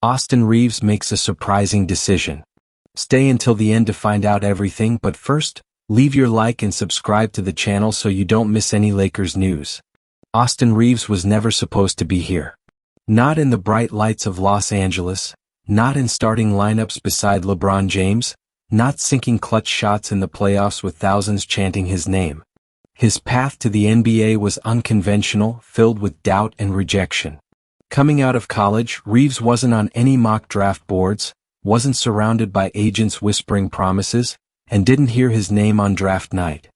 Austin Reaves makes a surprising decision. Stay until the end to find out everything, but first, leave your like and subscribe to the channel so you don't miss any Lakers news. Austin Reaves was never supposed to be here. Not in the bright lights of Los Angeles, not in starting lineups beside LeBron James, not sinking clutch shots in the playoffs with thousands chanting his name. His path to the NBA was unconventional, filled with doubt and rejection. Coming out of college, Reaves wasn't on any mock draft boards, wasn't surrounded by agents whispering promises, and didn't hear his name on draft night.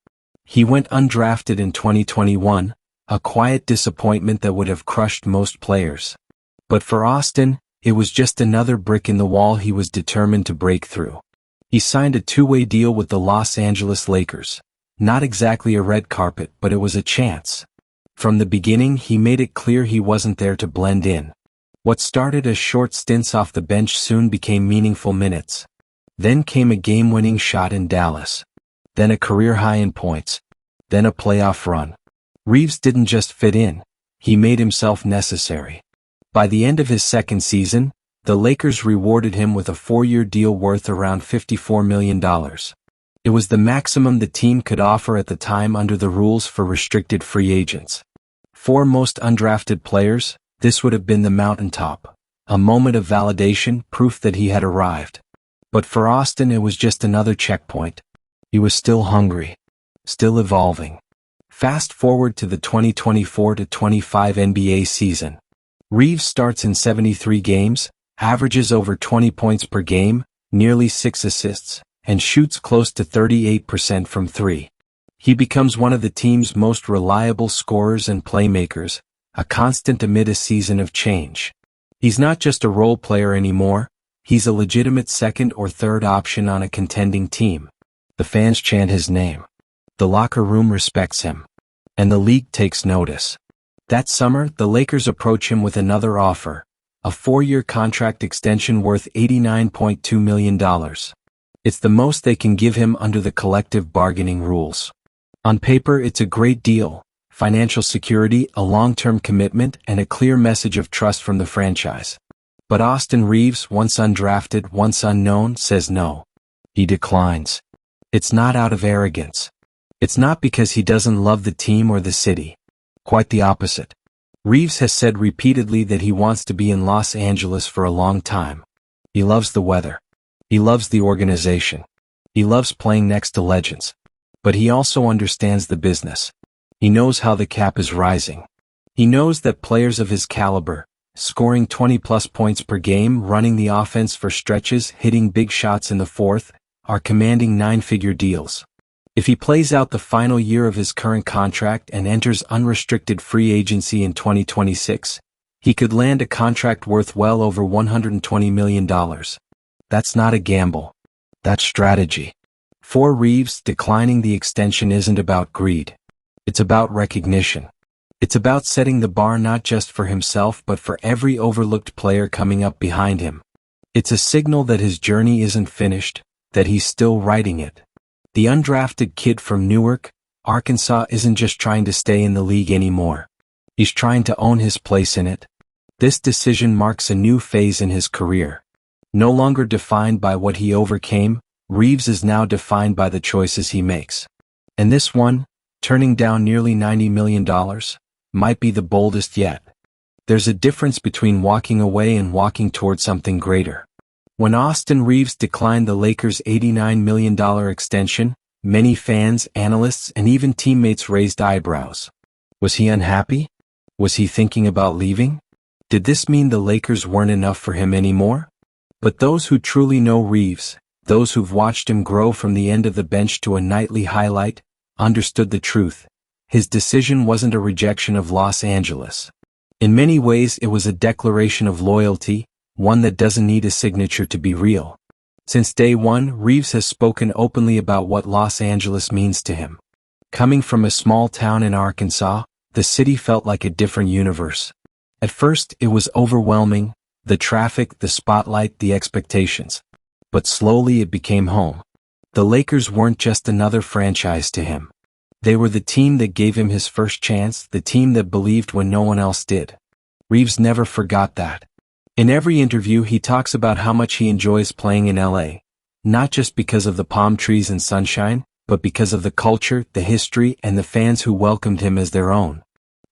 He went undrafted in 2021, a quiet disappointment that would have crushed most players. But for Austin, it was just another brick in the wall he was determined to break through. He signed a two-way deal with the Los Angeles Lakers. Not exactly a red carpet, but it was a chance. From the beginning, he made it clear he wasn't there to blend in. What started as short stints off the bench soon became meaningful minutes. Then came a game-winning shot in Dallas. Then a career high in points. Then a playoff run. Reaves didn't just fit in, he made himself necessary. By the end of his second season, the Lakers rewarded him with a 4-year deal worth around $54 million. It was the maximum the team could offer at the time under the rules for restricted free agents. For most undrafted players, this would have been the mountaintop, a moment of validation, proof that he had arrived. But for Austin, it was just another checkpoint. He was still hungry, still evolving. Fast forward to the 2024-25 NBA season. Reaves starts in 73 games, averages over 20 points per game, nearly 6 assists, and shoots close to 38% from three. He becomes one of the team's most reliable scorers and playmakers, a constant amid a season of change. He's not just a role player anymore, he's a legitimate second or third option on a contending team. The fans chant his name. The locker room respects him. And the league takes notice. That summer, the Lakers approach him with another offer, a 4-year contract extension worth $89.2 million. It's the most they can give him under the collective bargaining rules. On paper, it's a great deal, financial security, a long-term commitment, and a clear message of trust from the franchise. But Austin Reaves, once undrafted, once unknown, says no. He declines. It's not out of arrogance. It's not because he doesn't love the team or the city. Quite the opposite. Reaves has said repeatedly that he wants to be in Los Angeles for a long time. He loves the weather. He loves the organization. He loves playing next to legends. But he also understands the business. He knows how the cap is rising. He knows that players of his caliber, scoring 20-plus points per game, running the offense for stretches, hitting big shots in the fourth, are commanding 9-figure deals. If he plays out the final year of his current contract and enters unrestricted free agency in 2026, he could land a contract worth well over $120 million. That's not a gamble. That's strategy. For Reaves, declining the extension isn't about greed. It's about recognition. It's about setting the bar not just for himself but for every overlooked player coming up behind him. It's a signal that his journey isn't finished, that he's still writing it. The undrafted kid from Newark, Arkansas isn't just trying to stay in the league anymore. He's trying to own his place in it. This decision marks a new phase in his career. No longer defined by what he overcame, Reaves is now defined by the choices he makes. And this one, turning down nearly $90 million, might be the boldest yet. There's a difference between walking away and walking toward something greater. When Austin Reaves declined the Lakers' $89 million extension, many fans, analysts, and even teammates raised eyebrows. Was he unhappy? Was he thinking about leaving? Did this mean the Lakers weren't enough for him anymore? But those who truly know Reaves, those who've watched him grow from the end of the bench to a nightly highlight, understood the truth. His decision wasn't a rejection of Los Angeles. In many ways, it was a declaration of loyalty, one that doesn't need a signature to be real. Since day one, Reaves has spoken openly about what Los Angeles means to him. Coming from a small town in Arkansas, the city felt like a different universe. At first, it was overwhelming, the traffic, the spotlight, the expectations. But slowly it became home. The Lakers weren't just another franchise to him. They were the team that gave him his first chance, the team that believed when no one else did. Reaves never forgot that. In every interview he talks about how much he enjoys playing in LA, not just because of the palm trees and sunshine, but because of the culture, the history, and the fans who welcomed him as their own.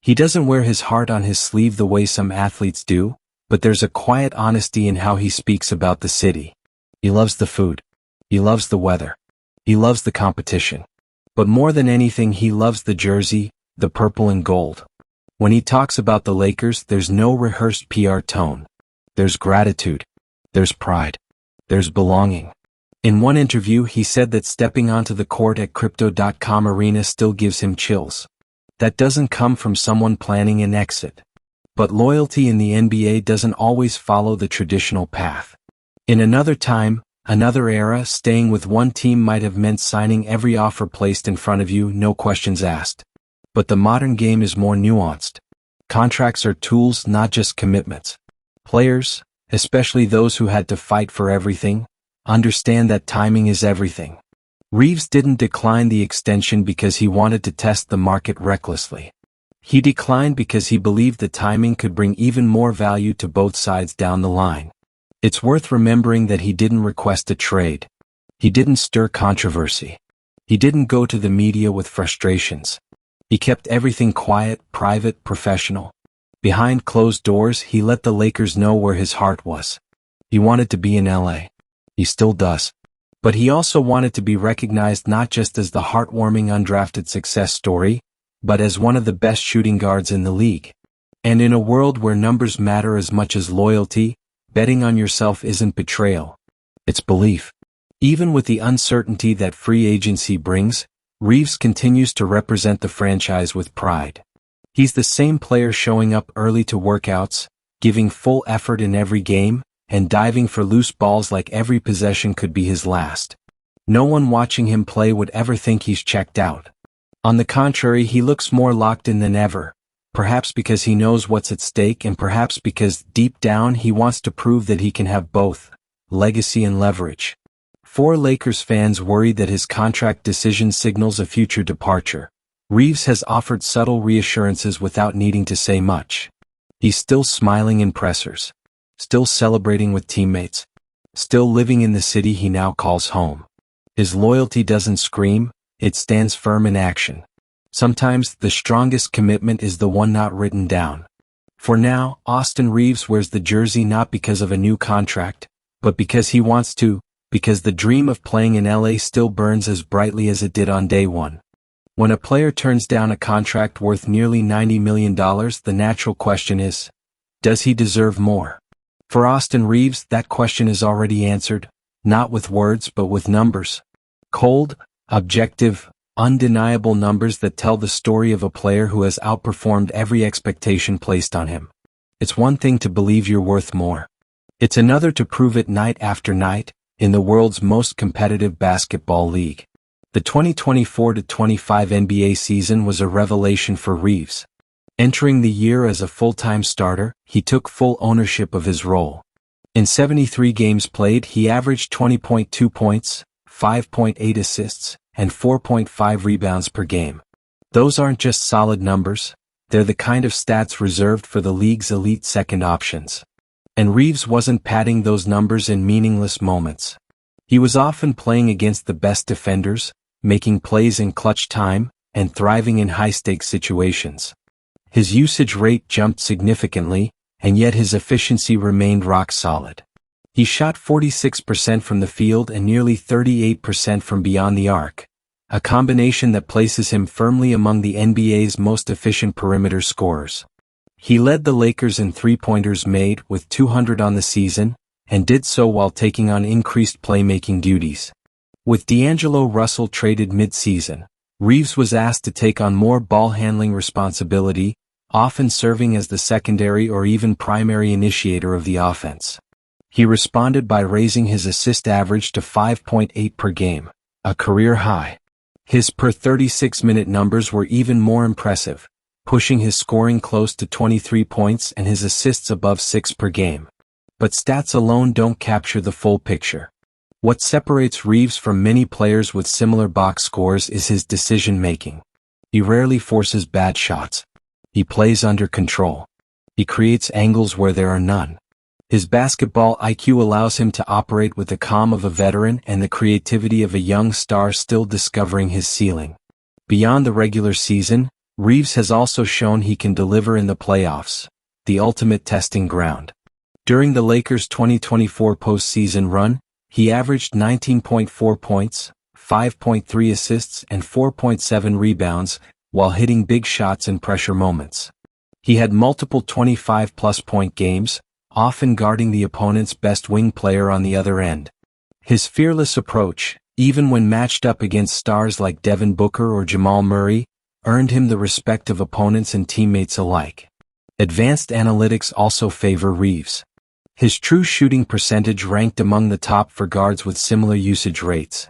He doesn't wear his heart on his sleeve the way some athletes do, but there's a quiet honesty in how he speaks about the city. He loves the food. He loves the weather. He loves the competition. But more than anything, he loves the jersey, the purple and gold. When he talks about the Lakers, there's no rehearsed PR tone. There's gratitude. There's pride. There's belonging. In one interview, he said that stepping onto the court at Crypto.com Arena still gives him chills. That doesn't come from someone planning an exit. But loyalty in the NBA doesn't always follow the traditional path. In another time, another era, staying with one team might have meant signing every offer placed in front of you, no questions asked. But the modern game is more nuanced. Contracts are tools, not just commitments. Players, especially those who had to fight for everything, understand that timing is everything. Reaves didn't decline the extension because he wanted to test the market recklessly. He declined because he believed the timing could bring even more value to both sides down the line. It's worth remembering that he didn't request a trade. He didn't stir controversy. He didn't go to the media with frustrations. He kept everything quiet, private, professional. Behind closed doors, he let the Lakers know where his heart was. He wanted to be in LA. He still does. But he also wanted to be recognized not just as the heartwarming undrafted success story, but as one of the best shooting guards in the league. And in a world where numbers matter as much as loyalty, betting on yourself isn't betrayal. It's belief. Even with the uncertainty that free agency brings, Reaves continues to represent the franchise with pride. He's the same player showing up early to workouts, giving full effort in every game, and diving for loose balls like every possession could be his last. No one watching him play would ever think he's checked out. On the contrary, he looks more locked in than ever, perhaps because he knows what's at stake and perhaps because deep down he wants to prove that he can have both, legacy and leverage. For Lakers fans worried that his contract decision signals a future departure, Reaves has offered subtle reassurances without needing to say much. He's still smiling in pressers, still celebrating with teammates, still living in the city he now calls home. His loyalty doesn't scream, it stands firm in action. Sometimes the strongest commitment is the one not written down. For now, Austin Reaves wears the jersey not because of a new contract, but because he wants to, because the dream of playing in LA still burns as brightly as it did on day one. When a player turns down a contract worth nearly $90 million, the natural question is, does he deserve more? For Austin Reaves, that question is already answered, not with words but with numbers. Cold, objective, undeniable numbers that tell the story of a player who has outperformed every expectation placed on him. It's one thing to believe you're worth more. It's another to prove it night after night, in the world's most competitive basketball league. The 2024-25 NBA season was a revelation for Reaves. Entering the year as a full-time starter, he took full ownership of his role. In 73 games played, he averaged 20.2 points, 5.8 assists, and 4.5 rebounds per game. Those aren't just solid numbers, they're the kind of stats reserved for the league's elite second options. And Reaves wasn't padding those numbers in meaningless moments. He was often playing against the best defenders, making plays in clutch time, and thriving in high-stakes situations. His usage rate jumped significantly, and yet his efficiency remained rock solid. He shot 46% from the field and nearly 38% from beyond the arc, a combination that places him firmly among the NBA's most efficient perimeter scorers. He led the Lakers in three-pointers made with 200 on the season, and did so while taking on increased playmaking duties. With D'Angelo Russell traded mid-season, Reaves was asked to take on more ball-handling responsibility, often serving as the secondary or even primary initiator of the offense. He responded by raising his assist average to 5.8 per game, a career high. His per 36-minute numbers were even more impressive, pushing his scoring close to 23 points and his assists above 6 per game. But stats alone don't capture the full picture. What separates Reaves from many players with similar box scores is his decision-making. He rarely forces bad shots. He plays under control. He creates angles where there are none. His basketball IQ allows him to operate with the calm of a veteran and the creativity of a young star still discovering his ceiling. Beyond the regular season, Reaves has also shown he can deliver in the playoffs, the ultimate testing ground. During the Lakers' 2024 postseason run, he averaged 19.4 points, 5.3 assists and 4.7 rebounds, while hitting big shots in pressure moments. He had multiple 25-plus point games, often guarding the opponent's best wing player on the other end. His fearless approach, even when matched up against stars like Devin Booker or Jamal Murray, earned him the respect of opponents and teammates alike. Advanced analytics also favor Reaves. His true shooting percentage ranked among the top for guards with similar usage rates.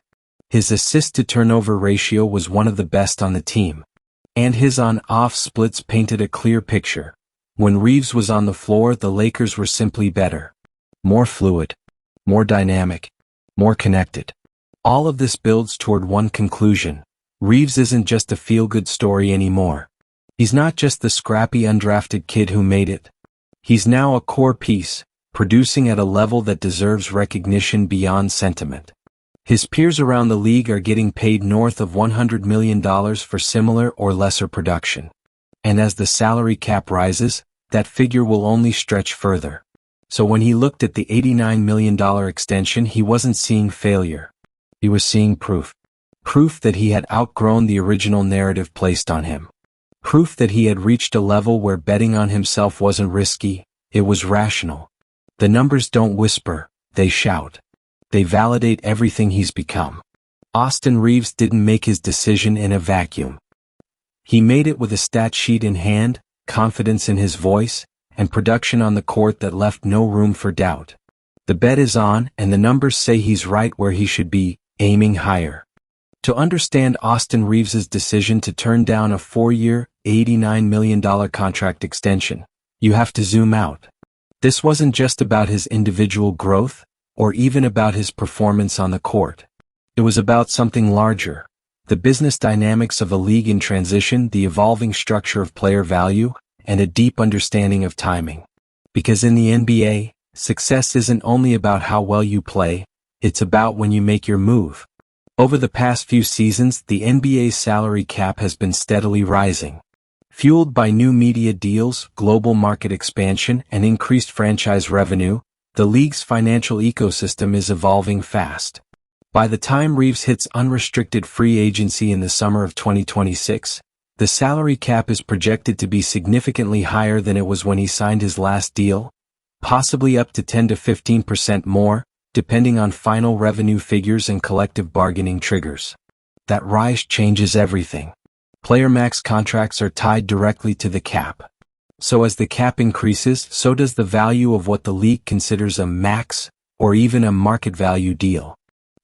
His assist-to-turnover ratio was one of the best on the team. And his on-off splits painted a clear picture. When Reaves was on the floor, the Lakers were simply better. More fluid. More dynamic. More connected. All of this builds toward one conclusion. Reaves isn't just a feel-good story anymore. He's not just the scrappy undrafted kid who made it. He's now a core piece, producing at a level that deserves recognition beyond sentiment. His peers around the league are getting paid north of $100 million for similar or lesser production. And as the salary cap rises, that figure will only stretch further. So when he looked at the $89 million extension, he wasn't seeing failure. He was seeing proof. Proof that he had outgrown the original narrative placed on him. Proof that he had reached a level where betting on himself wasn't risky, it was rational. The numbers don't whisper, they shout. They validate everything he's become. Austin Reaves didn't make his decision in a vacuum. He made it with a stat sheet in hand, confidence in his voice, and production on the court that left no room for doubt. The bet is on, and the numbers say he's right where he should be, aiming higher. To understand Austin Reaves' decision to turn down a 4-year, $89 million contract extension, you have to zoom out. This wasn't just about his individual growth, or even about his performance on the court. It was about something larger. The business dynamics of a league in transition, the evolving structure of player value, and a deep understanding of timing. Because in the NBA, success isn't only about how well you play, it's about when you make your move. Over the past few seasons, the NBA's salary cap has been steadily rising. Fueled by new media deals, global market expansion, and increased franchise revenue, the league's financial ecosystem is evolving fast. By the time Reaves hits unrestricted free agency in the summer of 2026, the salary cap is projected to be significantly higher than it was when he signed his last deal, possibly up to 10 to 15% more, depending on final revenue figures and collective bargaining triggers. That rise changes everything. Player max contracts are tied directly to the cap. So as the cap increases, so does the value of what the league considers a max, or even a market value deal.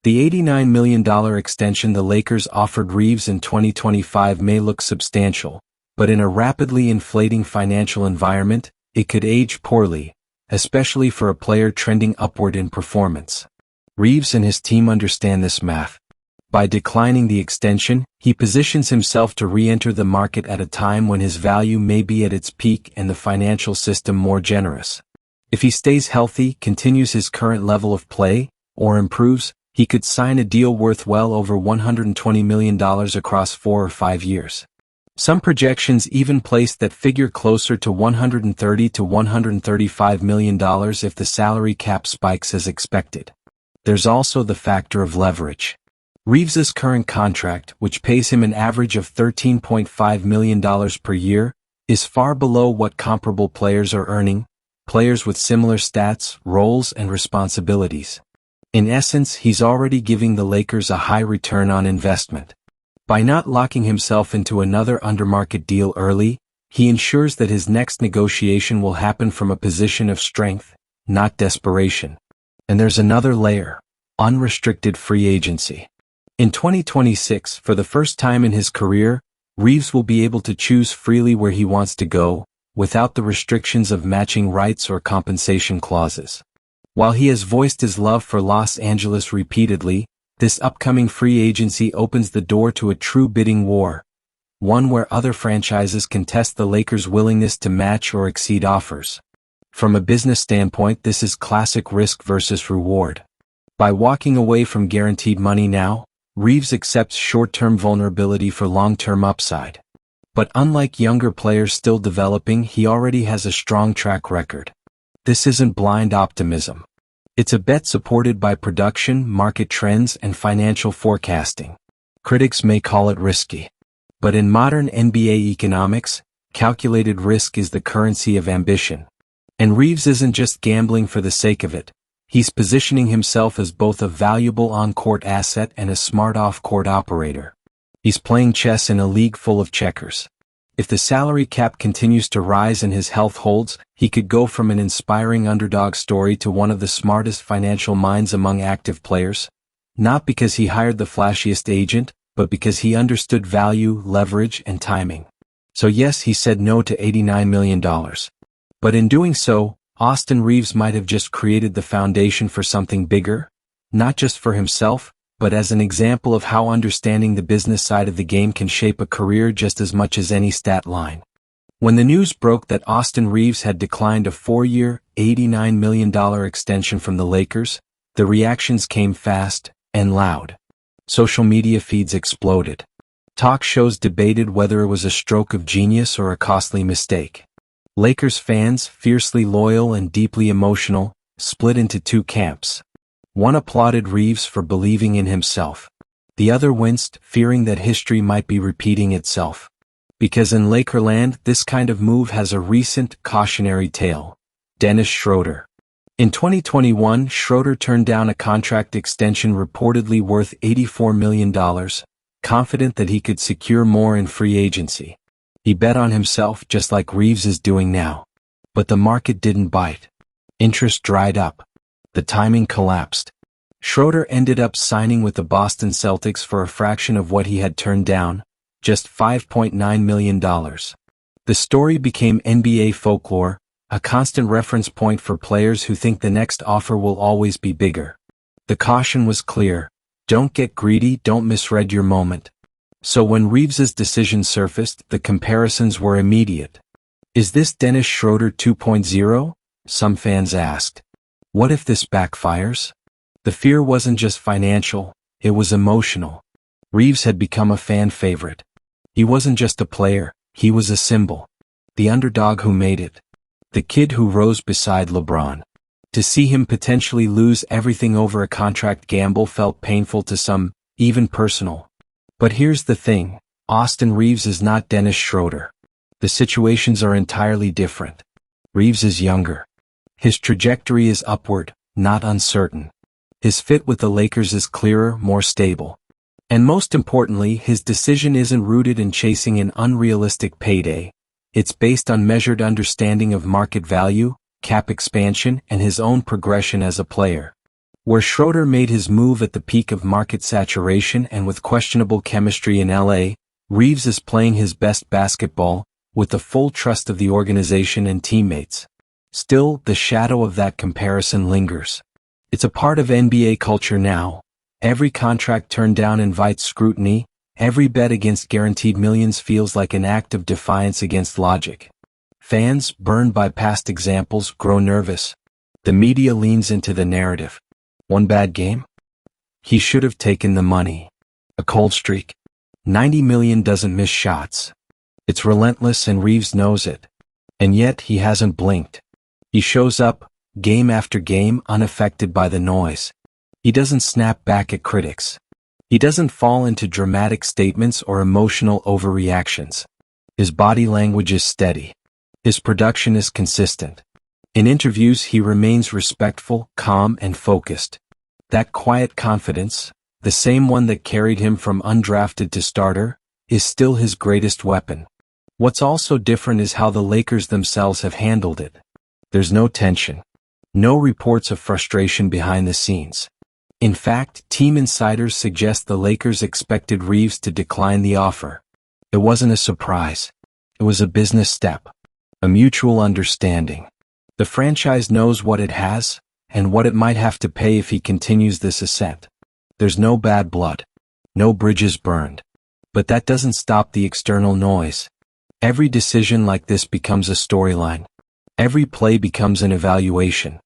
The $89 million extension the Lakers offered Reaves in 2025 may look substantial, but in a rapidly inflating financial environment, it could age poorly, especially for a player trending upward in performance. Reaves and his team understand this math. By declining the extension, he positions himself to re-enter the market at a time when his value may be at its peak and the financial system more generous. If he stays healthy, continues his current level of play, or improves, he could sign a deal worth well over $120 million across 4 or 5 years. Some projections even place that figure closer to $130 to $135 million if the salary cap spikes as expected. There's also the factor of leverage. Reaves' current contract, which pays him an average of $13.5 million per year, is far below what comparable players are earning, players with similar stats, roles, and responsibilities. In essence, he's already giving the Lakers a high return on investment. By not locking himself into another undermarket deal early, he ensures that his next negotiation will happen from a position of strength, not desperation. And there's another layer: unrestricted free agency. In 2026, for the first time in his career, Reaves will be able to choose freely where he wants to go, without the restrictions of matching rights or compensation clauses. While he has voiced his love for Los Angeles repeatedly, this upcoming free agency opens the door to a true bidding war, one where other franchises can test the Lakers' willingness to match or exceed offers. From a business standpoint, this is classic risk versus reward. By walking away from guaranteed money now, Reaves accepts short-term vulnerability for long-term upside. But unlike younger players still developing, he already has a strong track record. This isn't blind optimism. It's a bet supported by production, market trends, and financial forecasting. Critics may call it risky. But in modern NBA economics, calculated risk is the currency of ambition. And Reaves isn't just gambling for the sake of it. He's positioning himself as both a valuable on-court asset and a smart off-court operator. He's playing chess in a league full of checkers. If the salary cap continues to rise and his health holds, he could go from an inspiring underdog story to one of the smartest financial minds among active players. Not because he hired the flashiest agent, but because he understood value, leverage, and timing. So yes, he said no to $89 million. But in doing so, Austin Reaves might have just created the foundation for something bigger, not just for himself, but as an example of how understanding the business side of the game can shape a career just as much as any stat line. When the news broke that Austin Reaves had declined a 4-year, $89 million extension from the Lakers, the reactions came fast and loud. Social media feeds exploded. Talk shows debated whether it was a stroke of genius or a costly mistake. Lakers fans, fiercely loyal and deeply emotional, split into two camps. One applauded Reaves for believing in himself. The other winced, fearing that history might be repeating itself. Because in Lakerland, this kind of move has a recent, cautionary tale. Dennis Schroeder. In 2021, Schroeder turned down a contract extension reportedly worth $84 million, confident that he could secure more in free agency. He bet on himself just like Reaves is doing now. But the market didn't bite. Interest dried up. The timing collapsed. Schroeder ended up signing with the Boston Celtics for a fraction of what he had turned down, just $5.9 million. The story became NBA folklore, a constant reference point for players who think the next offer will always be bigger. The caution was clear. Don't get greedy, don't misread your moment. So when Reaves's decision surfaced, the comparisons were immediate. Is this Dennis Schroeder 2.0? Some fans asked. What if this backfires? The fear wasn't just financial, it was emotional. Reaves had become a fan favorite. He wasn't just a player, he was a symbol. The underdog who made it. The kid who rose beside LeBron. To see him potentially lose everything over a contract gamble felt painful to some, even personal. But here's the thing, Austin Reaves is not Dennis Schroeder. The situations are entirely different. Reaves is younger. His trajectory is upward, not uncertain. His fit with the Lakers is clearer, more stable. And most importantly, his decision isn't rooted in chasing an unrealistic payday. It's based on measured understanding of market value, cap expansion, and his own progression as a player. Where Schroeder made his move at the peak of market saturation and with questionable chemistry in LA, Reaves is playing his best basketball, with the full trust of the organization and teammates. Still, the shadow of that comparison lingers. It's a part of NBA culture now. Every contract turned down invites scrutiny, every bet against guaranteed millions feels like an act of defiance against logic. Fans, burned by past examples, grow nervous. The media leans into the narrative. One bad game? He should have taken the money. A cold streak? 90 million doesn't miss shots. It's relentless and Reaves knows it. And yet he hasn't blinked. He shows up, game after game, unaffected by the noise. He doesn't snap back at critics. He doesn't fall into dramatic statements or emotional overreactions. His body language is steady. His production is consistent. In interviews he remains respectful, calm, and focused. That quiet confidence, the same one that carried him from undrafted to starter, is still his greatest weapon. What's also different is how the Lakers themselves have handled it. There's no tension. No reports of frustration behind the scenes. In fact, team insiders suggest the Lakers expected Reaves to decline the offer. It wasn't a surprise. It was a business step. A mutual understanding. The franchise knows what it has, and what it might have to pay if he continues this ascent. There's no bad blood. No bridges burned. But that doesn't stop the external noise. Every decision like this becomes a storyline. Every play becomes an evaluation.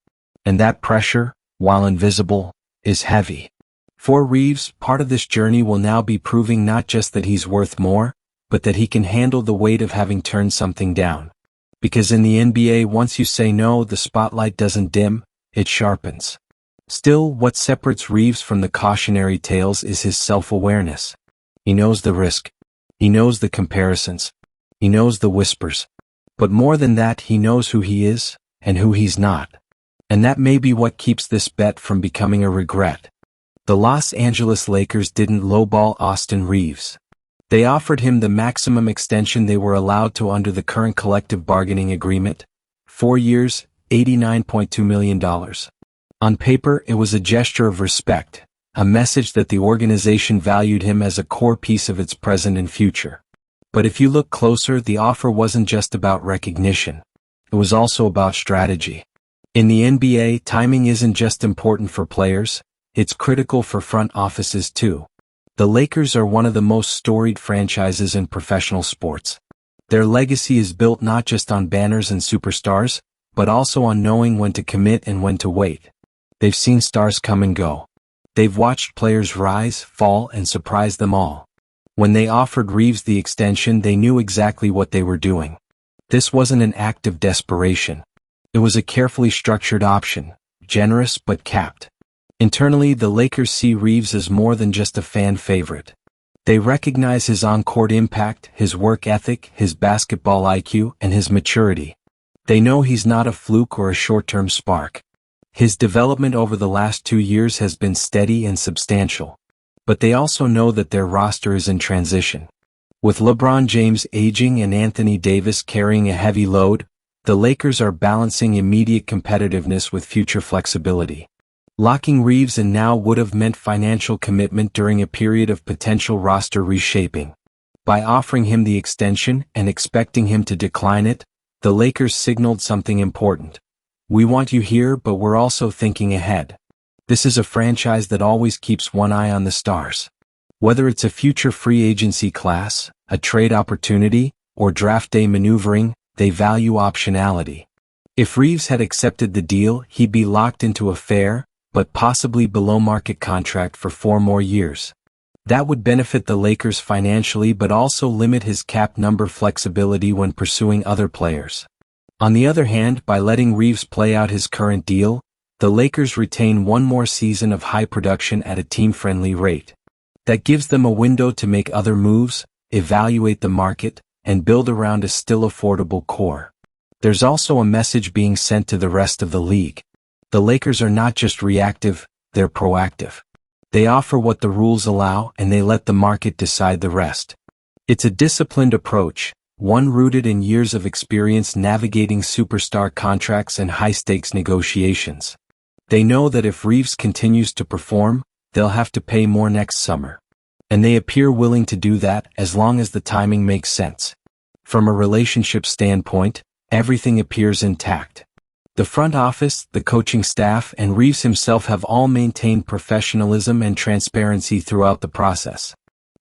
And that pressure, while invisible, is heavy. For Reaves, part of this journey will now be proving not just that he's worth more, but that he can handle the weight of having turned something down. Because in the NBA, once you say no, the spotlight doesn't dim, it sharpens. Still, what separates Reaves from the cautionary tales is his self-awareness. He knows the risk. He knows the comparisons. He knows the whispers. But more than that, he knows who he is, and who he's not. And that may be what keeps this bet from becoming a regret. The Los Angeles Lakers didn't lowball Austin Reaves. They offered him the maximum extension they were allowed to under the current collective bargaining agreement. 4 years, $89.2 million. On paper, it was a gesture of respect, a message that the organization valued him as a core piece of its present and future. But if you look closer, the offer wasn't just about recognition. It was also about strategy. In the NBA, timing isn't just important for players, it's critical for front offices too. The Lakers are one of the most storied franchises in professional sports. Their legacy is built not just on banners and superstars, but also on knowing when to commit and when to wait. They've seen stars come and go. They've watched players rise, fall, and surprise them all. When they offered Reaves the extension, they knew exactly what they were doing. This wasn't an act of desperation. It was a carefully structured option, generous but capped. Internally, the Lakers see Reaves as more than just a fan favorite. They recognize his on-court impact, his work ethic, his basketball IQ, and his maturity. They know he's not a fluke or a short-term spark. His development over the last 2 years has been steady and substantial. But they also know that their roster is in transition. With LeBron James aging and Anthony Davis carrying a heavy load, the Lakers are balancing immediate competitiveness with future flexibility. Locking Reaves in now would have meant financial commitment during a period of potential roster reshaping. By offering him the extension and expecting him to decline it, the Lakers signaled something important. We want you here, but we're also thinking ahead. This is a franchise that always keeps one eye on the stars. Whether it's a future free agency class, a trade opportunity, or draft day maneuvering, they value optionality. If Reaves had accepted the deal, he'd be locked into a fair, but possibly below-market contract for 4 more years. That would benefit the Lakers financially but also limit his cap number flexibility when pursuing other players. On the other hand, by letting Reaves play out his current deal, the Lakers retain 1 more season of high production at a team-friendly rate. That gives them a window to make other moves, evaluate the market, and build around a still affordable core. There's also a message being sent to the rest of the league. The Lakers are not just reactive, they're proactive. They offer what the rules allow and they let the market decide the rest. It's a disciplined approach, one rooted in years of experience navigating superstar contracts and high-stakes negotiations. They know that if Reaves continues to perform, they'll have to pay more next summer. And they appear willing to do that as long as the timing makes sense. From a relationship standpoint, everything appears intact. The front office, the coaching staff, and Reaves himself have all maintained professionalism and transparency throughout the process.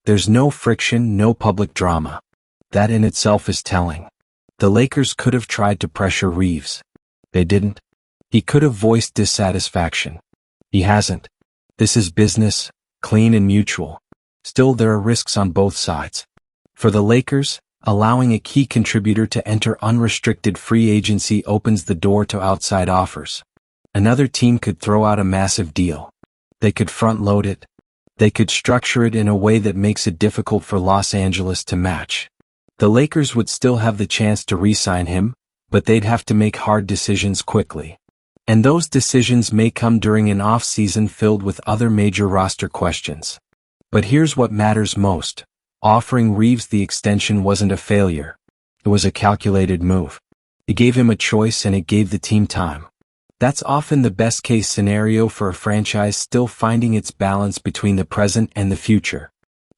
There's no friction, no public drama. That in itself is telling. The Lakers could have tried to pressure Reaves. They didn't. He could have voiced dissatisfaction. He hasn't. This is business, clean and mutual. Still, there are risks on both sides. For the Lakers, allowing a key contributor to enter unrestricted free agency opens the door to outside offers. Another team could throw out a massive deal. They could front-load it. They could structure it in a way that makes it difficult for Los Angeles to match. The Lakers would still have the chance to re-sign him, but they'd have to make hard decisions quickly. And those decisions may come during an off-season filled with other major roster questions. But here's what matters most. Offering Reaves the extension wasn't a failure. It was a calculated move. It gave him a choice and it gave the team time. That's often the best-case scenario for a franchise still finding its balance between the present and the future.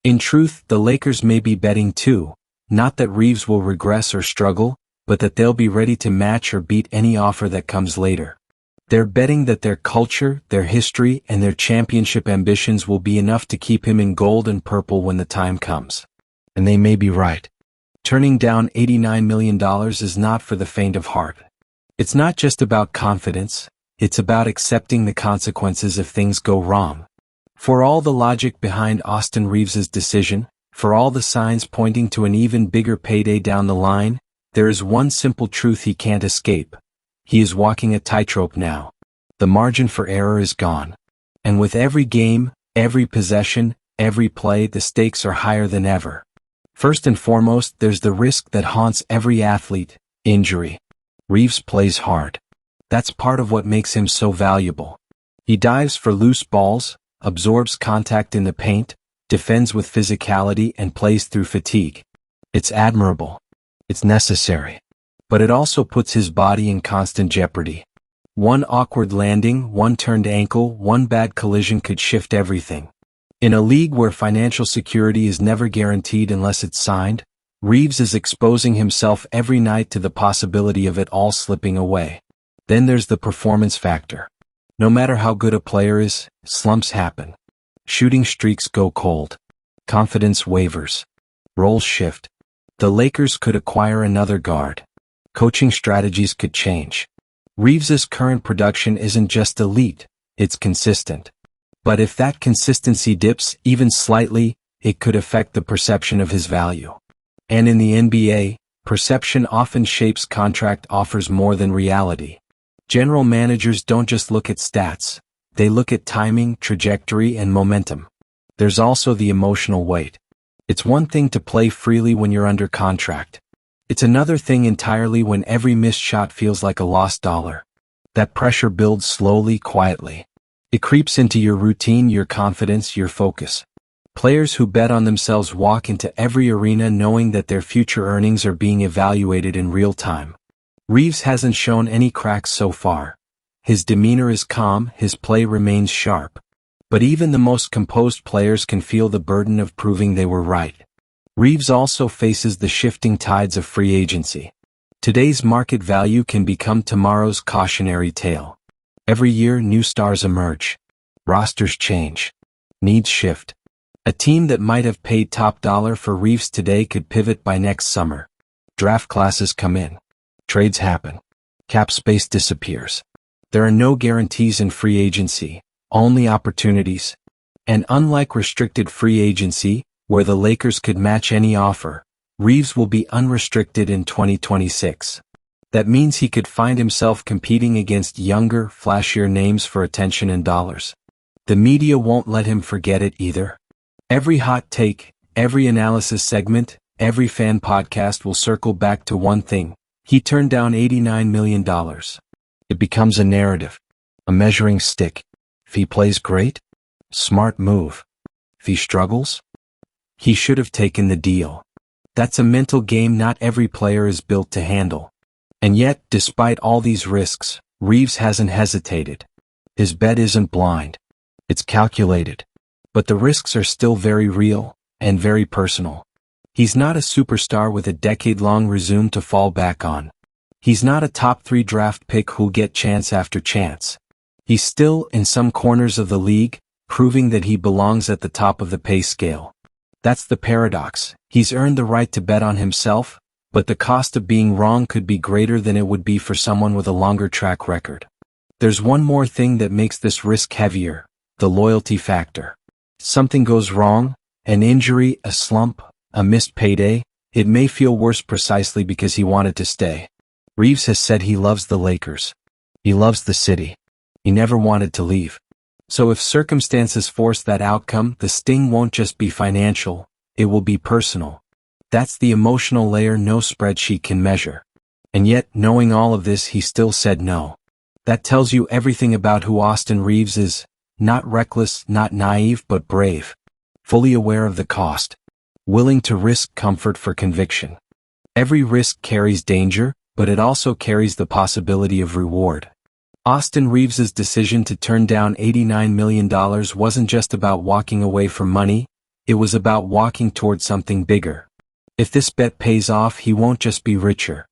In truth, the Lakers may be betting too, not that Reaves will regress or struggle, but that they'll be ready to match or beat any offer that comes later. They're betting that their culture, their history, and their championship ambitions will be enough to keep him in gold and purple when the time comes. And they may be right. Turning down $89 million is not for the faint of heart. It's not just about confidence, it's about accepting the consequences if things go wrong. For all the logic behind Austin Reaves' decision, for all the signs pointing to an even bigger payday down the line, there is one simple truth he can't escape. He is walking a tightrope now. The margin for error is gone. And with every game, every possession, every play, the stakes are higher than ever. First and foremost, there's the risk that haunts every athlete: injury. Reaves plays hard. That's part of what makes him so valuable. He dives for loose balls, absorbs contact in the paint, defends with physicality, and plays through fatigue. It's admirable. It's necessary. But it also puts his body in constant jeopardy. One awkward landing, one turned ankle, one bad collision could shift everything. In a league where financial security is never guaranteed unless it's signed, Reaves is exposing himself every night to the possibility of it all slipping away. Then there's the performance factor. No matter how good a player is, slumps happen. Shooting streaks go cold. Confidence wavers. Roles shift. The Lakers could acquire another guard. Coaching strategies could change. Reaves' current production isn't just elite, it's consistent. But if that consistency dips even slightly, it could affect the perception of his value. And in the NBA, perception often shapes contract offers more than reality. General managers don't just look at stats, they look at timing, trajectory, and momentum. There's also the emotional weight. It's one thing to play freely when you're under contract. It's another thing entirely when every missed shot feels like a lost dollar. That pressure builds slowly, quietly. It creeps into your routine, your confidence, your focus. Players who bet on themselves walk into every arena knowing that their future earnings are being evaluated in real time. Reaves hasn't shown any cracks so far. His demeanor is calm, his play remains sharp. But even the most composed players can feel the burden of proving they were right. Reaves also faces the shifting tides of free agency. Today's market value can become tomorrow's cautionary tale. Every year, new stars emerge. Rosters change. Needs shift. A team that might have paid top dollar for Reaves today could pivot by next summer. Draft classes come in. Trades happen. Cap space disappears. There are no guarantees in free agency, only opportunities. And unlike restricted free agency, where the Lakers could match any offer, Reaves will be unrestricted in 2026. That means he could find himself competing against younger, flashier names for attention and dollars. The media won't let him forget it either. Every hot take, every analysis segment, every fan podcast will circle back to one thing: he turned down $89 million. It becomes a narrative, a measuring stick. If he plays great, smart move. If he struggles, he should have taken the deal. That's a mental game not every player is built to handle. And yet, despite all these risks, Reaves hasn't hesitated. His bet isn't blind. It's calculated. But the risks are still very real, and very personal. He's not a superstar with a decade-long resume to fall back on. He's not a top 3 draft pick who'll get chance after chance. He's still, in some corners of the league, proving that he belongs at the top of the pay scale. That's the paradox. He's earned the right to bet on himself, but the cost of being wrong could be greater than it would be for someone with a longer track record. There's one more thing that makes this risk heavier: the loyalty factor. Something goes wrong, an injury, a slump, a missed payday, it may feel worse precisely because he wanted to stay. Reaves has said he loves the Lakers. He loves the city. He never wanted to leave. So if circumstances force that outcome, the sting won't just be financial, it will be personal. That's the emotional layer no spreadsheet can measure. And yet, knowing all of this, he still said no. That tells you everything about who Austin Reaves is: not reckless, not naive, but brave. Fully aware of the cost. Willing to risk comfort for conviction. Every risk carries danger, but it also carries the possibility of reward. Austin Reaves' decision to turn down $89 million wasn't just about walking away from money, it was about walking toward something bigger. If this bet pays off, he won't just be richer.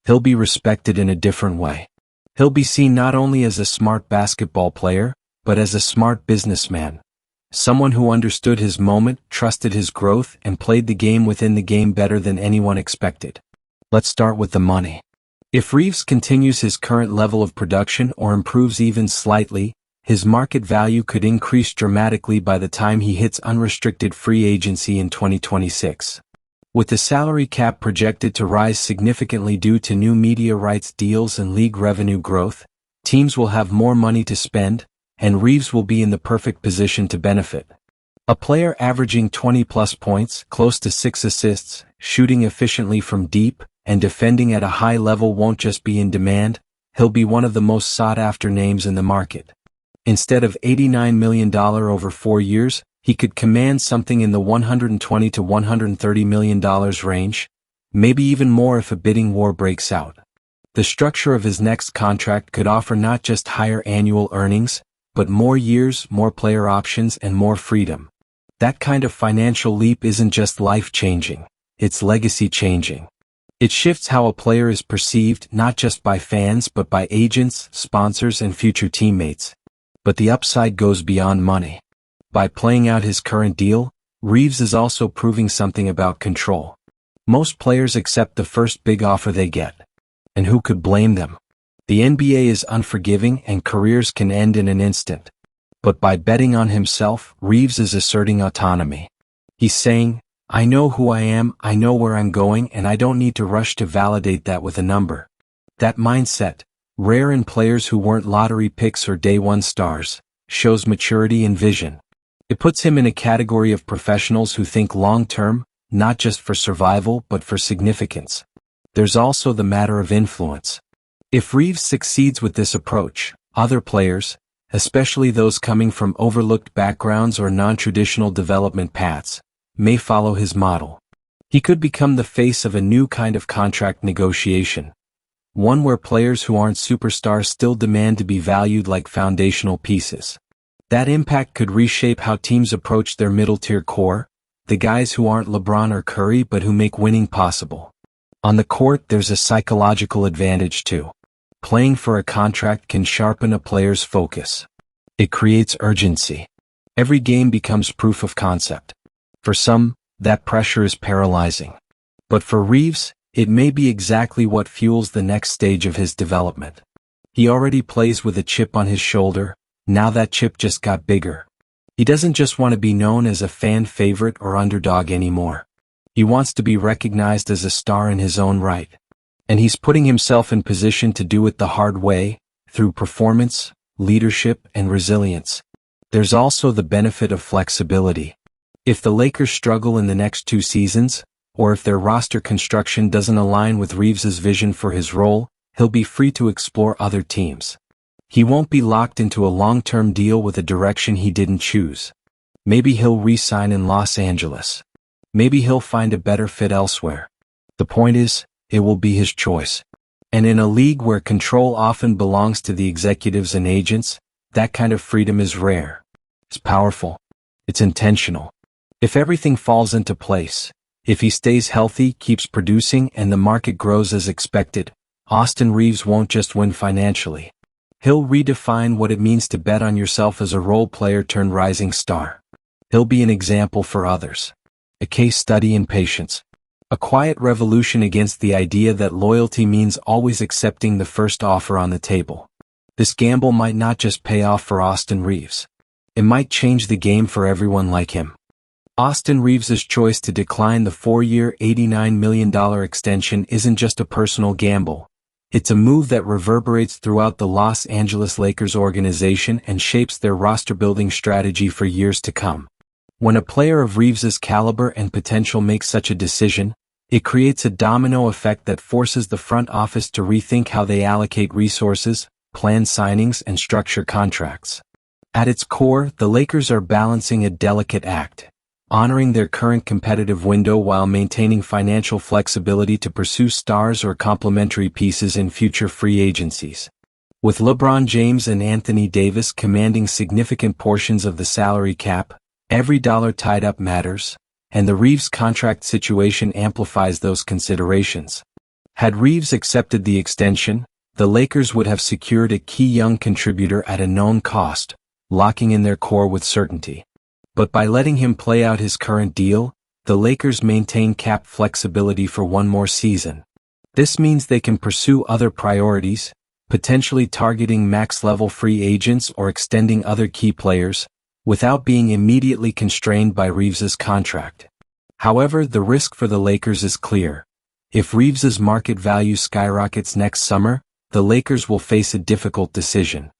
He'll be respected in a different way. He'll be seen not only as a smart basketball player, but as a smart businessman. Someone who understood his moment, trusted his growth, and played the game within the game better than anyone expected. Let's start with the money. If Reaves continues his current level of production or improves even slightly, his market value could increase dramatically by the time he hits unrestricted free agency in 2026. With the salary cap projected to rise significantly due to new media rights deals and league revenue growth, teams will have more money to spend, and Reaves will be in the perfect position to benefit. A player averaging 20-plus points, close to 6 assists, shooting efficiently from deep, and defending at a high level won't just be in demand, he'll be one of the most sought-after names in the market. Instead of $89 million over 4 years, he could command something in the $120 to $130 million range, maybe even more if a bidding war breaks out. The structure of his next contract could offer not just higher annual earnings, but more years, more player options, and more freedom. That kind of financial leap isn't just life-changing, it's legacy-changing. It shifts how a player is perceived not just by fans but by agents, sponsors, and future teammates. But the upside goes beyond money. By playing out his current deal, Reaves is also proving something about control. Most players accept the first big offer they get. And who could blame them? The NBA is unforgiving and careers can end in an instant. But by betting on himself, Reaves is asserting autonomy. He's saying, I know who I am, I know where I'm going, and I don't need to rush to validate that with a number. That mindset, rare in players who weren't lottery picks or day-one stars, shows maturity and vision. It puts him in a category of professionals who think long-term, not just for survival but for significance. There's also the matter of influence. If Reaves succeeds with this approach, other players, especially those coming from overlooked backgrounds or non-traditional development paths, may follow his model. He could become the face of a new kind of contract negotiation. One where players who aren't superstars still demand to be valued like foundational pieces. That impact could reshape how teams approach their middle-tier core, the guys who aren't LeBron or Curry but who make winning possible. On the court, there's a psychological advantage too. Playing for a contract can sharpen a player's focus. It creates urgency. Every game becomes proof of concept. For some, that pressure is paralyzing. But for Reaves, it may be exactly what fuels the next stage of his development. He already plays with a chip on his shoulder, now that chip just got bigger. He doesn't just want to be known as a fan favorite or underdog anymore. He wants to be recognized as a star in his own right. And he's putting himself in position to do it the hard way, through performance, leadership, and resilience. There's also the benefit of flexibility. If the Lakers struggle in the next 2 seasons, or if their roster construction doesn't align with Reaves's vision for his role, he'll be free to explore other teams. He won't be locked into a long-term deal with a direction he didn't choose. Maybe he'll re-sign in Los Angeles. Maybe he'll find a better fit elsewhere. The point is, it will be his choice. And in a league where control often belongs to the executives and agents, that kind of freedom is rare. It's powerful. It's intentional. If everything falls into place, if he stays healthy, keeps producing, and the market grows as expected, Austin Reaves won't just win financially. He'll redefine what it means to bet on yourself as a role player turned rising star. He'll be an example for others. A case study in patience. A quiet revolution against the idea that loyalty means always accepting the first offer on the table. This gamble might not just pay off for Austin Reaves. It might change the game for everyone like him. Austin Reaves's choice to decline the 4-year $89 million extension isn't just a personal gamble. It's a move that reverberates throughout the Los Angeles Lakers organization and shapes their roster-building strategy for years to come. When a player of Reaves's caliber and potential makes such a decision, it creates a domino effect that forces the front office to rethink how they allocate resources, plan signings, and structure contracts. At its core, the Lakers are balancing a delicate act, honoring their current competitive window while maintaining financial flexibility to pursue stars or complementary pieces in future free agencies. With LeBron James and Anthony Davis commanding significant portions of the salary cap, every dollar tied up matters, and the Reaves contract situation amplifies those considerations. Had Reaves accepted the extension, the Lakers would have secured a key young contributor at a known cost, locking in their core with certainty. But by letting him play out his current deal, the Lakers maintain cap flexibility for one more season. This means they can pursue other priorities, potentially targeting max-level free agents or extending other key players, without being immediately constrained by Reaves's contract. However, the risk for the Lakers is clear. If Reaves's market value skyrockets next summer, the Lakers will face a difficult decision.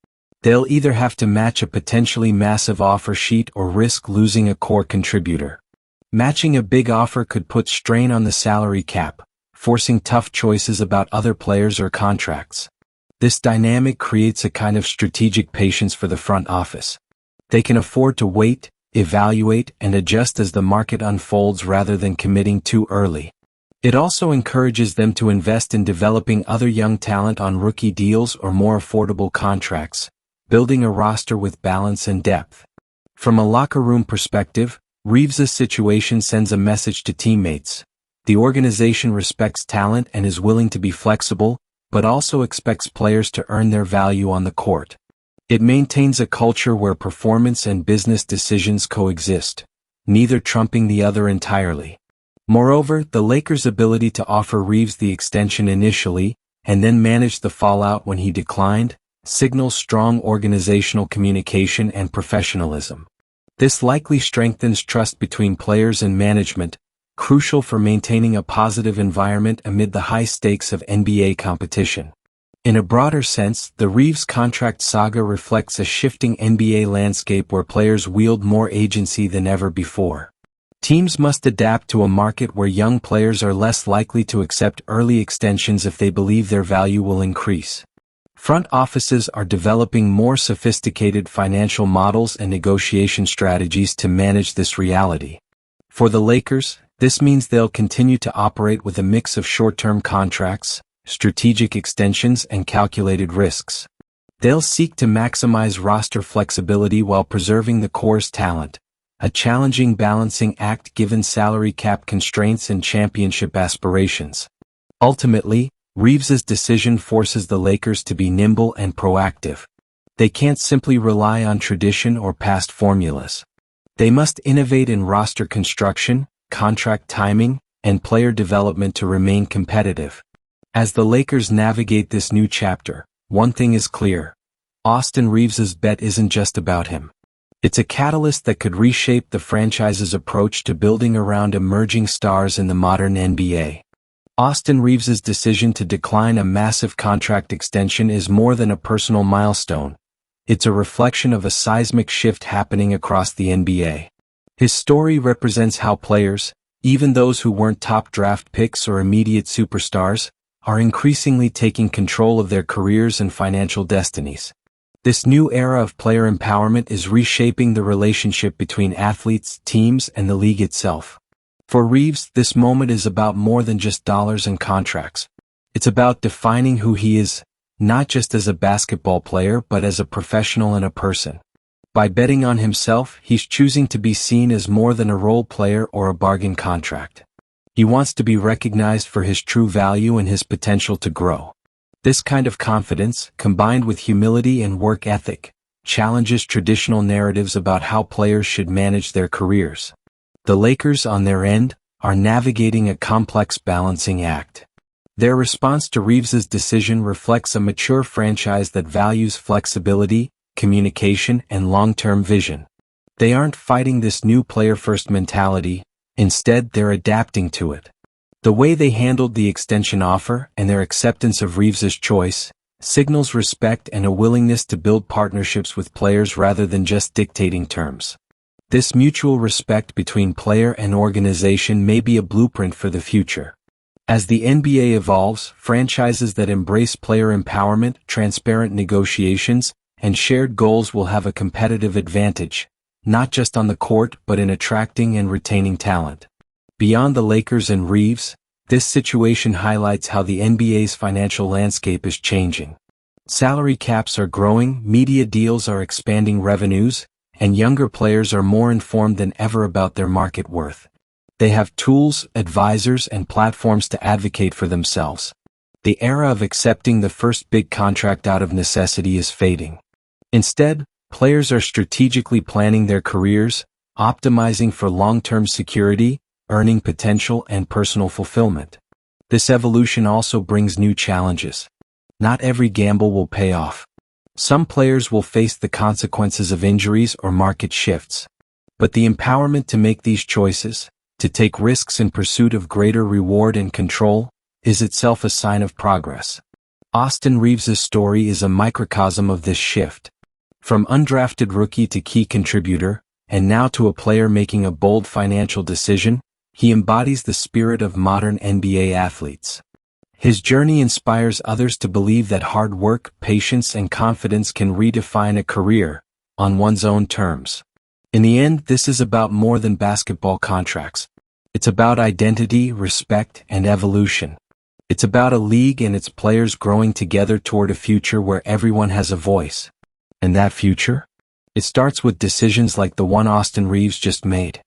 They'll either have to match a potentially massive offer sheet or risk losing a core contributor. Matching a big offer could put strain on the salary cap, forcing tough choices about other players or contracts. This dynamic creates a kind of strategic patience for the front office. They can afford to wait, evaluate, and adjust as the market unfolds rather than committing too early. It also encourages them to invest in developing other young talent on rookie deals or more affordable contracts, building a roster with balance and depth. From a locker room perspective, Reaves's situation sends a message to teammates. The organization respects talent and is willing to be flexible, but also expects players to earn their value on the court. It maintains a culture where performance and business decisions coexist, neither trumping the other entirely. Moreover, the Lakers' ability to offer Reaves the extension initially, and then manage the fallout when he declined, signals strong organizational communication and professionalism. This likely strengthens trust between players and management, crucial for maintaining a positive environment amid the high stakes of NBA competition. In a broader sense, the Reaves contract saga reflects a shifting NBA landscape where players wield more agency than ever before. Teams must adapt to a market where young players are less likely to accept early extensions if they believe their value will increase. Front offices are developing more sophisticated financial models and negotiation strategies to manage this reality. For the Lakers, this means they'll continue to operate with a mix of short-term contracts, strategic extensions, and calculated risks. They'll seek to maximize roster flexibility while preserving the core's talent, a challenging balancing act given salary cap constraints and championship aspirations. Ultimately, Reaves's decision forces the Lakers to be nimble and proactive. They can't simply rely on tradition or past formulas. They must innovate in roster construction, contract timing, and player development to remain competitive. As the Lakers navigate this new chapter, one thing is clear. Austin Reaves's bet isn't just about him. It's a catalyst that could reshape the franchise's approach to building around emerging stars in the modern NBA. Austin Reaves's decision to decline a massive contract extension is more than a personal milestone. It's a reflection of a seismic shift happening across the NBA. His story represents how players, even those who weren't top draft picks or immediate superstars, are increasingly taking control of their careers and financial destinies. This new era of player empowerment is reshaping the relationship between athletes, teams, and the league itself. For Reaves, this moment is about more than just dollars and contracts. It's about defining who he is, not just as a basketball player but as a professional and a person. By betting on himself, he's choosing to be seen as more than a role player or a bargain contract. He wants to be recognized for his true value and his potential to grow. This kind of confidence, combined with humility and work ethic, challenges traditional narratives about how players should manage their careers. The Lakers, on their end, are navigating a complex balancing act. Their response to Reaves's decision reflects a mature franchise that values flexibility, communication, and long-term vision. They aren't fighting this new player-first mentality. Instead, they're adapting to it. The way they handled the extension offer and their acceptance of Reaves's choice signals respect and a willingness to build partnerships with players rather than just dictating terms. This mutual respect between player and organization may be a blueprint for the future. As the NBA evolves, franchises that embrace player empowerment, transparent negotiations, and shared goals will have a competitive advantage, not just on the court but in attracting and retaining talent. Beyond the Lakers and Reaves, this situation highlights how the NBA's financial landscape is changing. Salary caps are growing, media deals are expanding revenues, and younger players are more informed than ever about their market worth. They have tools, advisors, and platforms to advocate for themselves. The era of accepting the first big contract out of necessity is fading. Instead, players are strategically planning their careers, optimizing for long-term security, earning potential, and personal fulfillment. This evolution also brings new challenges. Not every gamble will pay off. Some players will face the consequences of injuries or market shifts. But the empowerment to make these choices, to take risks in pursuit of greater reward and control, is itself a sign of progress. Austin Reaves' story is a microcosm of this shift. From undrafted rookie to key contributor, and now to a player making a bold financial decision, he embodies the spirit of modern NBA athletes. His journey inspires others to believe that hard work, patience, and confidence can redefine a career, on one's own terms. In the end, this is about more than basketball contracts. It's about identity, respect, and evolution. It's about a league and its players growing together toward a future where everyone has a voice. And that future? It starts with decisions like the one Austin Reaves just made.